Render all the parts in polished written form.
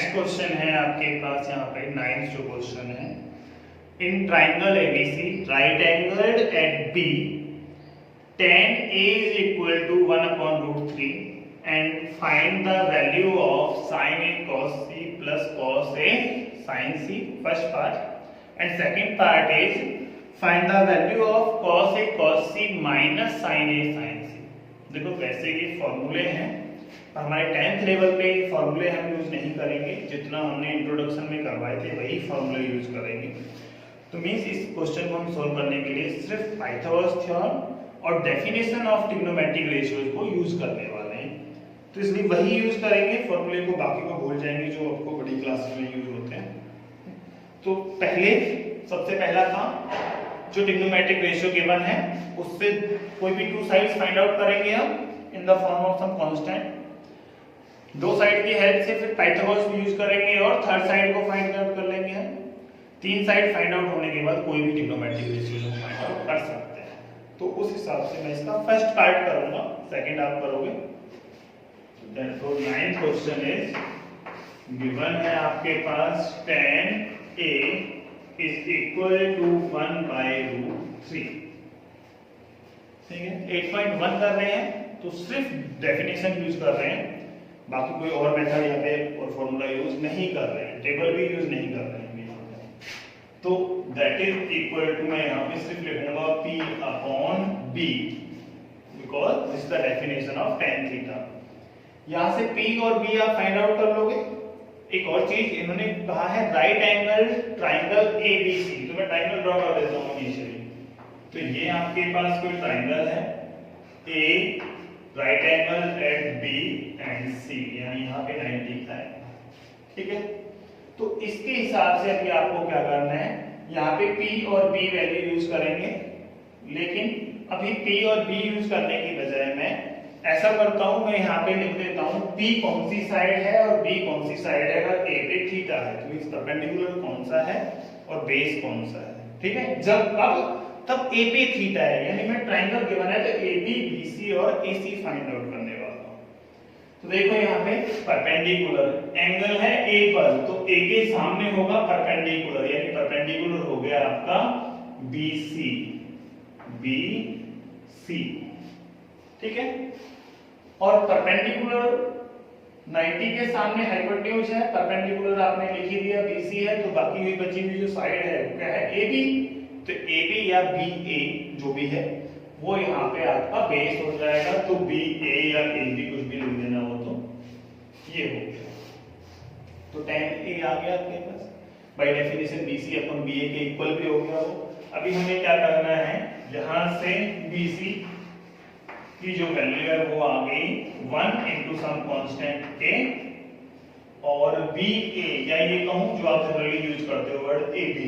Next question है आपके पास यहाँ पे 9th जो क्वेश्चन है, in triangle ABC right angled at B tan A is equal to 1/√3 and find the value of sin A cos C plus cos A sin C, first part, and second part is find the value of cos A cos C minus sin A sin C। देखो वैसे ये फॉर्मूले हैं, हमारे 10th level पे फॉर्मूले हम use नहीं करेंगे, जितना हमने इंट्रोडक्शन में करवाए थे वही फॉर्मूले यूज करेंगे। तो मींस इस क्वेश्चन को हम सोल्व करने के लिए सिर्फ पाइथागोरस थ्योरम और डेफिनेशन ऑफ ट्रिग्नोमेट्रिक रेशियोज को यूज करने वाले हैं, तो इसलिए वही यूज करेंगे, फॉर्मूले को बाकी को भूल जाएंगे जो आपको बड़ी क्लासेस में यूज होते हैं। तो पहले सबसे पहला काम जो ट्रिग्नोमेट्रिक रेशियो गिवन है उससे कोई भी टू साइड्स फाइंड आउट करेंगे हम in the form of some constant. दो साइड की हेल्प से फिर पाइथागोरस भी यूज करेंगे और थर्ड साइड को फाइंड आउट कर लेंगे हम। तीन साइड फाइंड आउट होने के बाद कोई भी ट्रिग्नोमेट्रिक रेशियो को फाइंड आउट कर सकते हैं। तो उस हिसाब से मैं इसका फर्स्ट पार्ट करूंगा, सेकंड आप करोगे। Therefore 9th question is given है आपके पास tan A is equal to 1/√3। ठीक है, 8.1 कर रहे हैं तो सिर्फ डेफिनेशन यूज कर रहे हैं, बाकी कोई और मेथड यहाँ पे और फॉर्मूला यूज नहीं कर रहे हैं, टेबल भी यूज नहीं कर रहे हैं। तो दैट इज इक्वल टू, मैं यहाँ पे सिर्फ लिखूंगा P/B because this is the definition of tan theta. यहाँ से P और B आप फाइंड आउट कर लोगे। एक और चीज इन्होंने कहा है राइट एंगल ट्राइंगल ABC, तो मैं ट्राइंगल ड्रॉ कर देता हूँ इनिशियली। तो ये आपके पास कोई ट्राइंगल है A, right angle at B and C, यानी यहाँ पे 90 का है। ठीक है, तो इसके हिसाब से अभी आपको क्या करना है, यहाँ पे P और B वैल्यू यूज करेंगे, लेकिन अभी P और B यूज करने की बजाय मैं ऐसा करता हूं, मैं यहाँ पे लिख देता हूँ P कौन सी साइड है और B कौन सी साइड है। अगर A पे थीटा है तो इस परपेंडिकुलर कौन सा है और बेस कौन सा है। ठीक है, जब तब A पे थीटा है, यानी मैं ट्राइंगल गिवन है तो AB, BC और AC फाइंड आउट करने वाला हूं। तो देखो यहाँ पे परपेंडिकुलर एंगल है A पर, तो A के सामने होगा परपेंडिकुलर, यानी परपेंडिकुलर हो गया आपका BC। ठीक है, और परपेंडिकुलर 90 के सामने हाइपोटेन्यूज है, परपेंडिकुलर आपने लिख ही दिया BC है, तो बाकी हुई बची हुई जो साइड है वो क्या है AB। तो AB या BA जो भी है वो यहाँ पे आपका बेस हो जाएगा, तो BA या AB कुछ भी लिख देना हो तो ये हो गया। तो tan A आ गया आपके पास, बाय डेफिनेशन BC अपन BA के इक्वल भी हो गया वो। अभी हमें क्या करना है, यहां से BC की जो वैल्यू है वो आ गई 1 into सम कांस्टेंट K, और BA या ये कहूं जो आप जनरली यूज करते हो वर्ड AB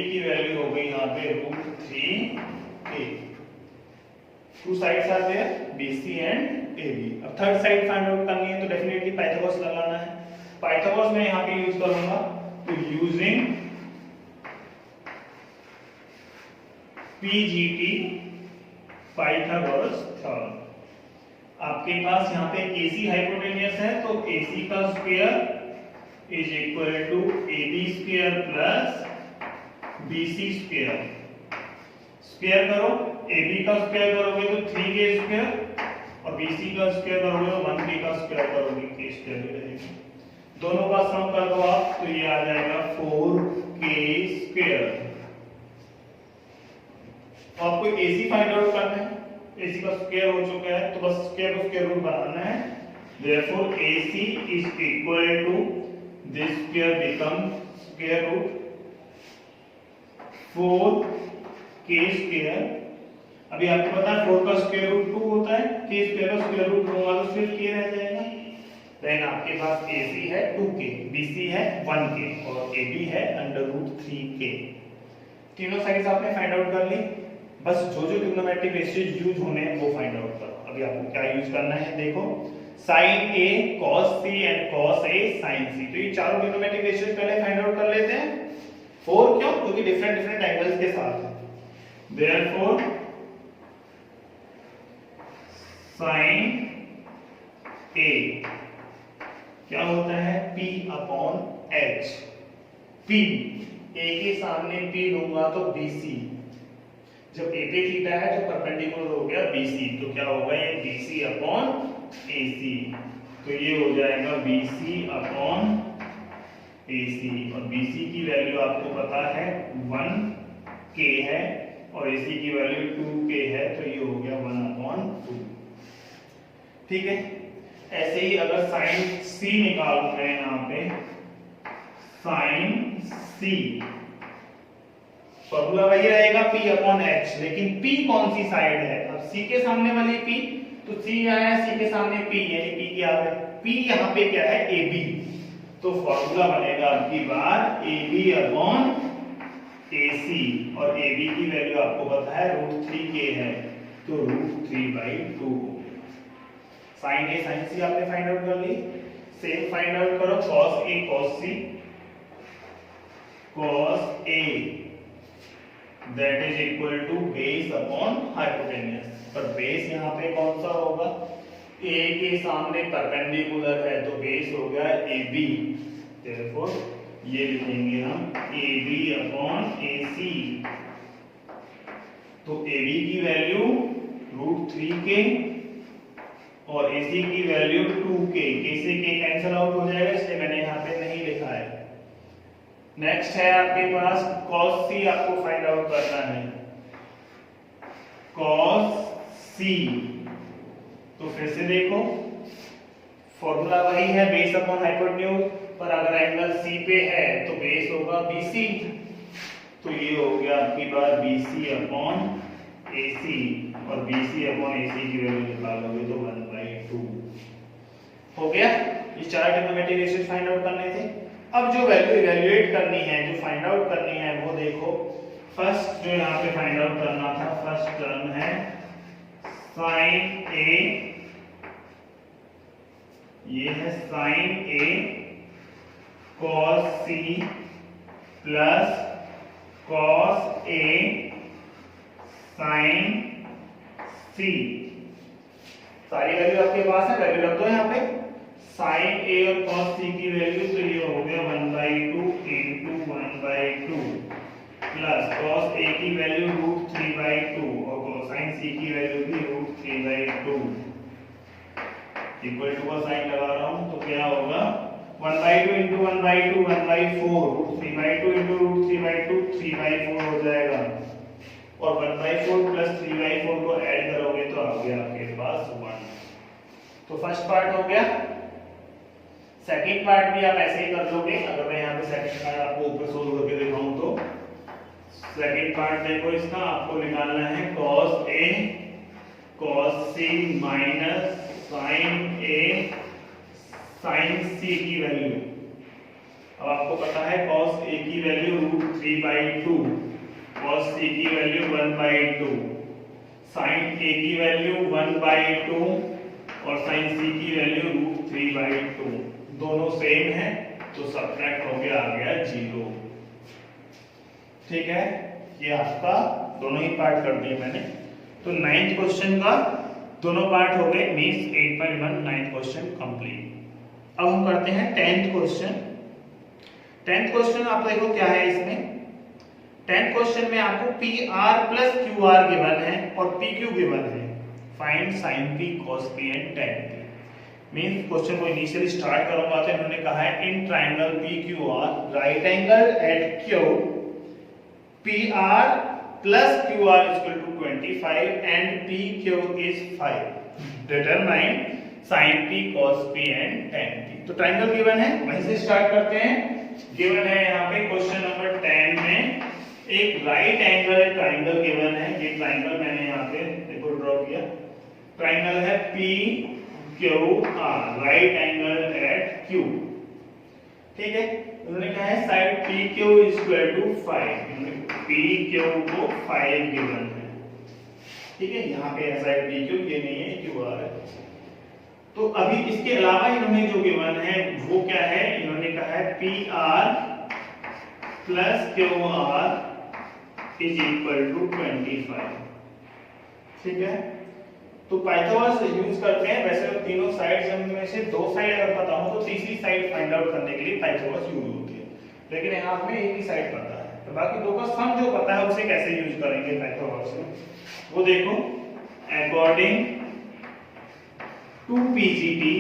की वैल्यू हो गई यहाँ पे √3K। Two sides are there BC and AB। अब थर्ड साइड फाइंड आउट करनी है तो डेफिनेटली पाइथागोरस लगाना है। पाइथागोरस मैं यहाँ पे यूज करूंगा, तो यूजिंग PGT पाइथागोरस थ्योरम। आपके पास यहाँ पे AC हाइपोटेन्यूस है, तो AC का square is equal to AB square plus BC square. Square करो, AB का स्क्वायर करोगे तो 3K स्क्वायर और BC का स्क्वायर करोगे तो 1K का स्क्वायर करोगे, K स्क्वायर ही रहेगा। दोनों का सम कर दो आप, तो ये आ जाएगा 4K स्क्वायर। तो आपको AC फाइंड आउट करना है, AC का स्क्वायर हो चुका है तो बस स्क्वायर को स्क्वायर रूट बनाना है। Therefore AC is equal to this square become square root 4K square. अभी आपको पता है 4 का स्क्वायर रूट 2 होता है, K स्क्वायर का स्क्वायर रूट लूंगा तो सिर्फ K रह जाएगा। देन आपके पास AC है 2K, BC है 1K और AB है √3K। तीनों साइड्स आपने फाइंड आउट कर ली, बस जो जो ट्रिग्नोमेट्रिक रेशियोज यूज होने हैं वो फाइंड आउट करो। अभी आपको क्या यूज करना है, देखो sin A cos C and cos A sin C। तो ये चारों ट्रिग्नोमेट्रिक रेशियोज पहले फाइंड आउट कर लेते हैं। 4 क्यों, क्योंकि डिफरेंट एंगल्स के साथ है। देयरफॉर sin A क्या होता है P upon H। P A के सामने P लूंगा तो BC, जब A पे थीटा है तो परपेंडिकुलर हो गया BC, तो क्या होगा ये BC अपॉन AC, तो ये हो जाएगा BC अपॉन AC, और BC की वैल्यू आपको पता है 1K है और AC की वैल्यू 2K है, तो ये हो गया 1/2। ठीक है, ऐसे ही अगर साइन C निकालूं मैं यहाँ पे, साइन C फॉर्मूला वही रहेगा P अपॉन H, लेकिन P कौन सी साइड है, अब C के सामने वाली P, तो C यहाँ है, C के सामने P, यानी P क्या है, P यहाँ पे क्या है AB, तो फॉर्मूला बनेगा आपकी बार AB अपॉन AC, और AB की वैल्यू आपको पता है √3K है, तो √3/2। साइन A साइन C आपने फाइंड आउट कर ली, सेम फाइंड आउट करो cos A cos C, cos A that is equal to base upon hypotenuse, पर बेस यहाँ पे कौन सा होगा, A के सामने परपेंडिकुलर है तो बेस हो गया AB, therefore ये लिखेंगे हम AB अपॉन AC, तो AB की वैल्यू √3K और AC की वैल्यू 2K, K से K कैंसिल आउट हो जाएगा, इसलिए मैंने यहाँ पे नहीं लिखा है। नेक्स्ट है आपके पास cos C, आपको फाइंड आउट करना है cos C, तो फिर से देखो फॉर्मूला वही है बेस अपॉन हाइपोटेन्यूज, पर अगर एंगल C पे है तो बेस होगा BC, तो ये हो गया आपकी बार BC अपॉन AC, और BC अपॉन AC की वैल्यू निकालोगे तो 1/2 हो गया। ये चार ट्रिग्नोमेट्रिक रेशियोज फाइंड आउट करने थे। अब जो वैल्यू इवैल्यूएट करनी है, जो फाइंड आउट करनी है, वो देखो फर्स्ट जो यहाँ पे फाइंड आउट करना था, फर्स्ट टर्म है साइन A, ये है sine A cos C plus cos A sine C, सारी वैल्यू आपके पास है, वैल्यू रख दो यहाँ पे, साइन A और cos C की वैल्यू, तो ये हो गया 1/2 into 1/2 प्लस cos A की वैल्यू √3/2 और cosine C की वैल्यू भी √3/2 इक्वल टू का साइन लगा रहा हूं, तो क्या होगा 1/2 into 1/2 1/4, √3/2 into √3/2 3/4 हो जाएगा, और 1/4 प्लस 3/4 को ऐड करोगे तो आ गया आपके पास 1। तो फर्स्ट पार्ट हो गया। सेकंड पार्ट भी आप ऐसे ही कर लोगे, अगर मैं यहाँ पे सेकंड पार्ट आपको ऊपर सोल्व करके दिखाऊं तो सेकंड पार्ट देखो, इसका आपको निकालना है cos A cos C minus sin A sin C की वैल्यू। अब आपको पता है cos A की वैल्यू √3/2, cos C की वैल्यू 1/2, sin A की वैल्यू 1/2 और sin C की वैल्यू √3/2, दोनों सेम है तो सब्ट्रैक्ट हो गया, आ गया 0। ठीक है, ये आपका दोनों ही पार्ट कर दिए मैंने। तो 9th क्वेश्चन का दोनों पार्ट हो गए, मींस 8.1 9th क्वेश्चन कंप्लीट। अब हम करते हैं 10th क्वेश्चन। 10th क्वेश्चन आप देखो क्या है इसमें, 10th क्वेश्चन में आपको PR प्लस QR गिवन है और PQ गिवन है, find sin P cos P and tan P। Means question को इनिशियली स्टार्ट करूंगा तो इन्होंने कहा है in triangle PQR right angle at Q PR plus QR is equal to 25 and PQ is 5, determine sin P cos P and tan P। तो triangle given है, वहीं से स्टार्ट करते हैं। गिवन है यहाँ पे क्वेश्चन नंबर 10 में एक राइट एंगल ट्रायंगल गिवन है, ये ट्रायंगल मैंने यहाँ पे देखो ड्रॉ किया, ट्रायंगल है PQR right angle at Q। ठीक है, उन्होंने कहा है side PQ is equal to 5, PQ को 5 गिवन है। ठीक है, यहाँ पे है साइड PQ, ये नहीं है QR है। तो अभी इसके अलावा इन्होंने जो गिवन है वो क्या है, इन्होंने कहा है PR plus QR is equal to 25। ठीक है, तो पाइथागोरस यूज करते हैं। वैसे तो तीनों साइड में से दो साइड अगर पता हो तो तीसरी साइड फाइंड आउट करने के लिए पाइथागोरस यूज होती है, लेकिन यहाँ हमें एक ही साइड पता है, तो बाकी दो का सम जो पता है उसे कैसे यूज करेंगे पाइथागोरस में, वो देखो। अकॉर्डिंग टू पीजीटी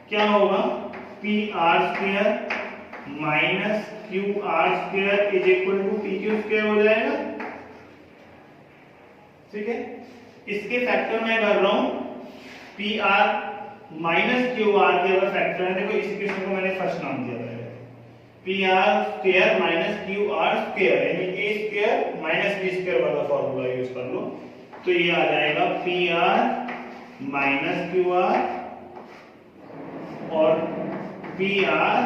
क्या होगा, P R square minus Q R square is equal to P Q square हो जाएगा। ठीक है, इसके फैक्टर मैं कर रहा हूं, P R minus Q are के अगर फैक्टर है, देखो इस इक्वेशन को मैंने फर्स्ट नाम दिया है P R square minus Q R square, यानी A square minus B square वाला फॉर्मूला यूज कर लो, तो ये आ जाएगा P R minus Q R और P R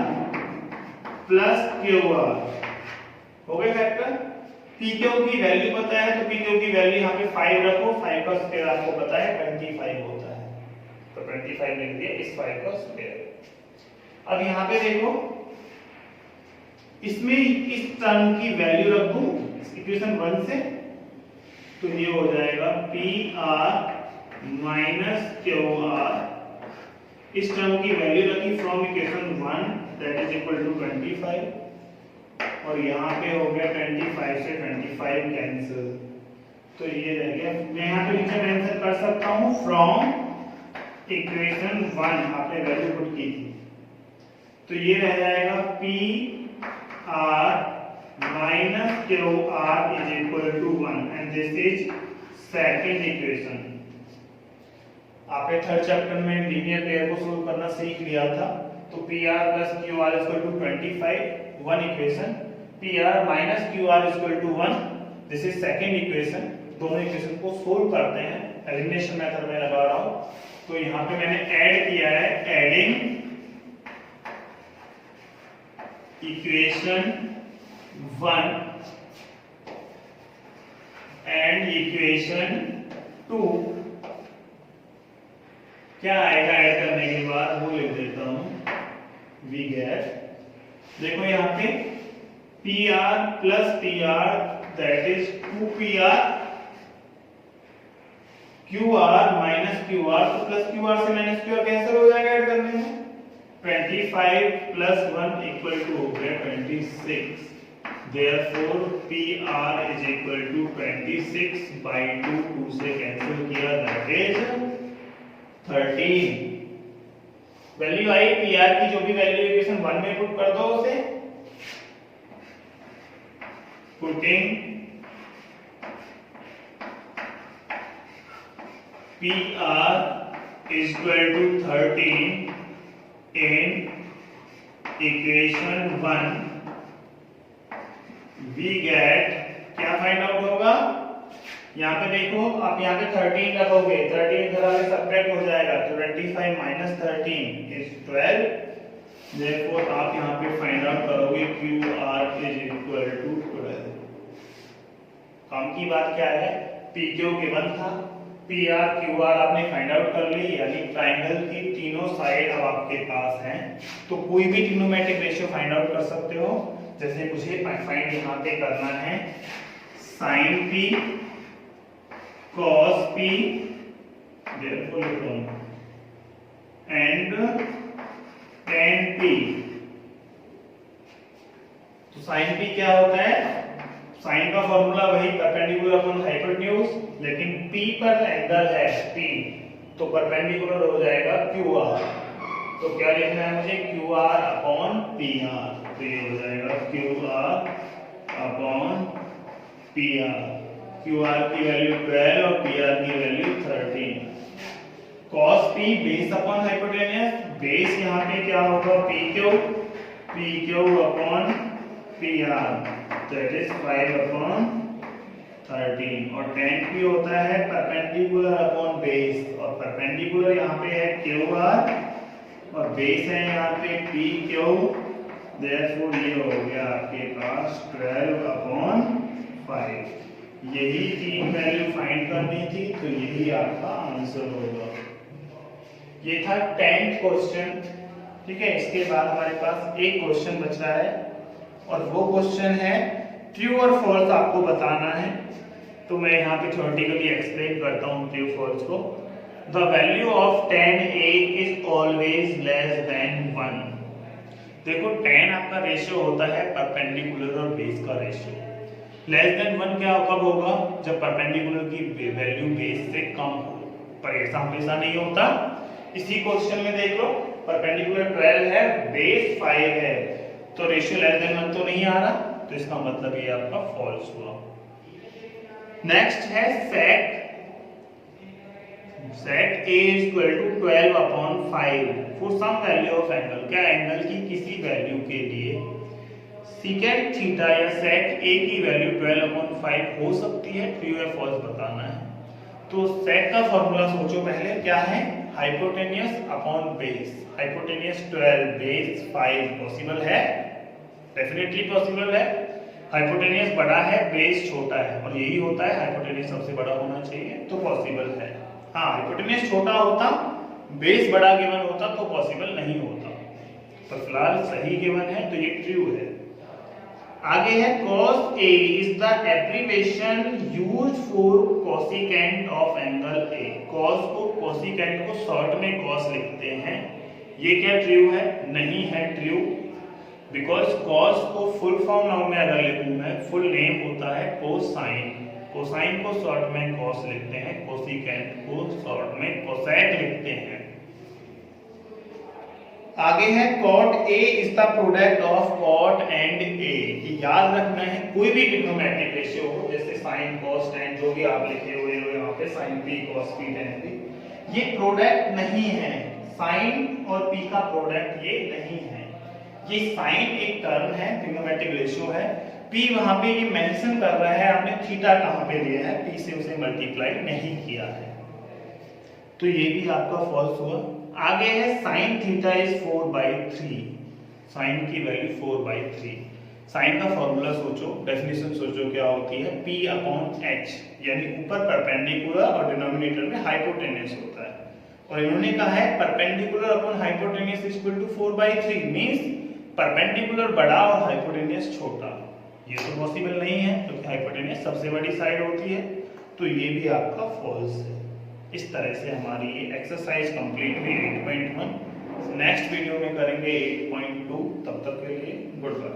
plus Q R हो गए फैक्टर। पी क्यू की वैल्यू पता है तो पी क्यू की वैल्यू यहाँ पे 5 रखो, 5 का स्क्वायर आपको पता है 25 होता है, तो 25 लिख दिया इस 5 का स्क्वायर। अब यहाँ पे देखो, इसमें इस टर्म की वैल्यू रख दूं इक्वेशन 1 से, तो ये हो जाएगा P R minus Q R, इस टर्म की वैल्यू रखी from equation 1 that is equal to 25, और यहाँ पे हो गया 25 से 25 कैंसिल, तो ये रह गया। मैं यहाँ पे नीचे मेंशन कर सकता हूँ फ्रॉम इक्वेशन 1 आपने वैल्यू पुट की थी, तो ये रह जाएगा P R minus Q R is equal to 1 and this is second equation. आपने थर्ड चैप्टर में लीनियर पेयर को सोल्व करना सीख लिया था, तो P R plus Q R equal to 25 one equation, P R minus Q R equal to 1 this is second equation. दोनों equation को सोल्व करते हैं, एलिमिनेशन मेथड में लगा रहा हूं, तो यहाँ पे मैंने ऐड किया है, एडिंग इक्वेशन 1 एंड इक्वेशन 2, क्या आएगा ऐड करने के बाद वो लिख देता हूं, वी गेट, देखो यहाँ पे P R plus P R that is 2pr, Q R minus Q are, तो प्लस क्यू आर से माइनस क्यू आर कैंसिल हो जाएगा ऐड करने में, 25 प्लस 1 इक्वल टू हो गया 26, therefore pr is equal to 26 by 2, 2 से कैंसिल किया that is 13। Value I pr की, जो भी वैल्यू इक्वेशन 1 में पुट कर दो उसे, putting pr is equal to 13 in equation 1 we get, क्या फाइंड आउट होगा, यहाँ पे देखो आप यहाँ पे 13 रखोगे, 13 इधर आगे सब्ट्रैक्ट हो जाएगा, तो 25 माइनस 13 इज 12, देयरफॉर आप यहाँ पे फाइंड आउट करोगे Q R is equal to 12। काम की बात क्या है, पी क्यू गिवन था, पी आर क्यू आर आपने फाइंड आउट कर ली, यानी ट्राइंगल की तीनों साइड अब आपके पास हैं, तो कोई भी ट्रिग्नोमेट्रिक रेशियो फाइंड आउट कर सकते हो। जैसे मुझे फाइंड यहाँ पे करना है sine P cos p, therefore and tan p, तो sin p क्या होता है, sin का फॉर्मूला वही परपेंडिकुलर अपॉन हाइपोटेन्यूज, लेकिन p पर एंगल है p, तो परपेंडिकुलर हो जाएगा QR, तो क्या लिखना है मुझे, QR अपॉन PR, तो ये हो जाएगा QR अपॉन PR, QR की वैल्यू 12 और PR की value 13। cos p base upon hypotenuse, base यहाँ पे क्या होगा PQ upon PR, that is 5 upon 13, और tan p होता है परपेंडिकुलर अपॉन बेस, और परपेंडिकुलर यहाँ पे है QR और बेस है यहाँ पे PQ, देयरफॉर ये हो गया आपके पास 12 अपॉन 5। यही तीन वैल्यू फाइंड करनी थी, तो यही आपका आंसर होगा। ये था 10th क्वेश्चन, ठीक है। इसके बाद हमारे पास एक क्वेश्चन बच रहा है, और वो क्वेश्चन है ट्रू और फॉल्स आपको बताना है। तो तो मैं यहाँ पे थ्योरेटिकली एक्सप्लेन करता हूँ ट्रू फॉल्स को। The value of tan a is always less than 1। देखो tan आपका रेशियो होता है परपेंडिकुलर और बेस का रेशियो। लेस देन 1 क्या कब होगा? जब परपेंडिकुलर की वैल्यू बेस से कम हो। पर एग्जाम्पल ऐसा नहीं होता। इसी क्वेश्चन में देख लो, परपेंडिकुलर 12 है, बेस 5 है, तो रेशियो लेस देन 1 तो नहीं आ रहा, तो इसका मतलब ये आपका फॉल्स हुआ। नेक्स्ट है sec a is equal to 12 upon 5 for some value of angle। क्या एंगल की किसी वैल्यू के लिए secant थीटा या sec a की वैल्यू 12 upon 5 हो सकती है? ट्रू या फॉल्स बताना है। तो sec का फॉर्मूला सोचो पहले, क्या है? Hypotenuse upon base. Hypotenuse 12, base 5 possible है? डेफिनेटली पॉसिबल है। हाइपोटेनियस बड़ा है, बेस छोटा है, और यही होता है, हाइपोटेनियस सबसे बड़ा होना चाहिए, तो पॉसिबल है। हाँ, हाइपोटेनियस छोटा होता, बेस बड़ा गिवन होता तो पॉसिबल नहीं होता। तो फिलहाल सही गिवन है, तो ये ट्रू है। आगे है cos A is the abbreviation used for cosecant of angle A। cos को, कोसिकेंट को शॉर्ट में cos लिखते हैं। ये क्या ट्रू है? नहीं है ट्रू, बिकॉज cos को फुल फॉर्म नाउन में अगर लिखूं मैं, फुल नेम होता है कोसाइन। कोसाइन को शॉर्ट में cos लिखते हैं, कोसिकेंट को शॉर्ट में कोसेक लिखते हैं। आगे है cot A is the product of cot and A। ये याद रखना है, कोई भी ट्रिग्नोमेट्रिक रेशियो हो, जैसे sin cos tan जो भी आप लिखे हुए हो यहाँ पे, sin p cos p tan p, ये प्रोडक्ट नहीं है। sin और p का प्रोडक्ट ये नहीं है। ये sin एक टर्म है, ट्रिग्नोमेट्रिक रेशियो है। p वहां पे ये मेंशन कर रहा है, आपने थीटा कहां पे लिया है, p से उसे मल्टीप्लाई नहीं किया है, तो ये भी आपका फॉल्स हुआ। आगे है sin थीटा इज 4/3। sin की वैल्यू 4/3। sin का फॉर्मूला सोचो, डेफिनेशन सोचो क्या होती है, p अपॉन h, यानी ऊपर परपेंडिकुलर और डिनोमिनेटर में हाइपोटेन्यूस होता है, और इन्होंने कहा है perpendicular upon hypotenuse is equal to 4/3, means perpendicular बड़ा और हाइपोटेन्यूस छोटा। ये तो पॉसिबल नहीं है, क्योंकि हाइपोटेन्यूस सबसे बड़ी साइड होती है, तो ये भी आपका फॉल्स है। इस तरह से हमारी ये एक्सरसाइज कंप्लीट हुई 8.1। नेक्स्ट वीडियो में करेंगे 8.2। तब तक के लिए गुड बाय।